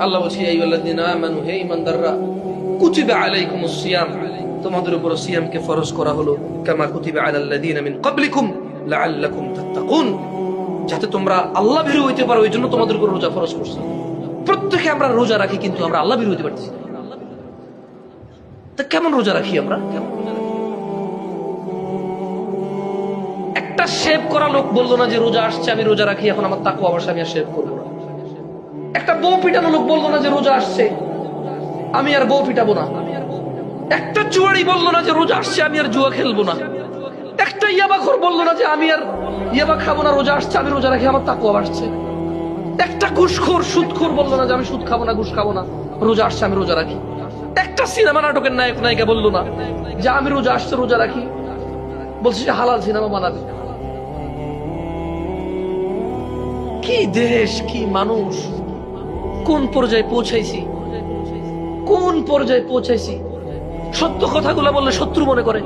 আল্লাহ বলছে এই আল্লাযীনা আমানু, হে ঈমানদাররা, কুতিবা আলাইকুমুস সিয়াম, তোমাদের উপর সিয়ামকে ফরজ করা হলো, কামা কুতিবা আলাল লাযীনা মিন ক্বাবলিকুম লাআল্লাকুম তাত্তাকুন, যাতে তোমরা আল্লাহ ভীরু হইতে পারো, এই জন্য তোমাদের উপর রোজা ফরজ করছে। প্রত্যেকে আমরা রোজা রাখি, কিন্তু আমরা আল্লাহ ভীরু হইতে পারছি না। তা কেমন রোজা রাখি আমরা? একটা শেভ করা লোক বললো না যে রোজা আসছে আমি রোজা রাখি, এখন আমার তাকওয়া অবশ্যই আমি আর শেভ করবো না। একটা বউ পিটানো লোক বললো না যে রোজা আসছে আমি আর বউ পিটাবো না। একটা জুয়ারি বললো না যে রোজা আসছে আমি আর জুয়া খেলবো না। একটা ইয়াবাখোর বললো না যে আমি আর ইয়াবা খাবো না, রোজা আসছে আমি রোজা রাখি, আমার তাকওয়া বাড়ছে। একটা ঘুষখোর সুদখোর বললো না যে আমি সুদ খাবো না, ঘুষ খাবো না, রোজা আসছে আমি রোজা রাখি। একটা সিনেমা নাটকের নায়ক নায়িকা বললো না যে আমি রোজা আসছে রোজা রাখি, বলছে যে হালাল সিনেমা বানাবে। কি দেশ, কি মানুষ, কোন পর্যায়ে পৌঁছাইছি, কোন পর্যায়ে পৌঁছাইছি। সত্য কথাগুলো বললে শত্রু মনে করে,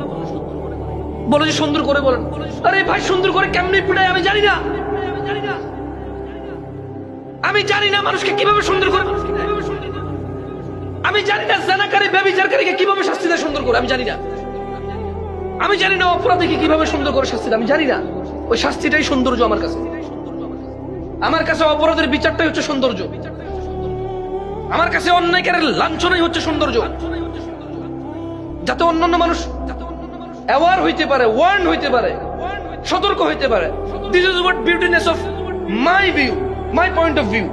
বলে যে সুন্দর করে বলেন। আরে ভাই, সুন্দর করে কেমনি পিটায় আমি জানি না, আমি জানি না মানুষকে কিভাবে সুন্দর করে, আমি জানি না জানাকারী ব্যভিচারকারীকে কিভাবে শাস্তি দেয় সুন্দর করে, আমি জানি না, আমি জানি না অপরাধীকে কিভাবে সুন্দর করে শাস্তি দেয়, আমি জানি না। ওই শাস্তিটাই সৌন্দর্য আমার কাছে। আমার কাছে অপরাধের বিচারটাই হচ্ছে সৌন্দর্য, আমার কাছে অন্যায়কারের লাঞ্ছনাই হচ্ছে সৌন্দর্য, যাতে অন্যান্য মানুষ অ্যাওয়ার হইতে পারে, ওয়ার্ন হইতে পারে, সতর্ক হইতে পারে। This is what beautiness of my view, my point of view.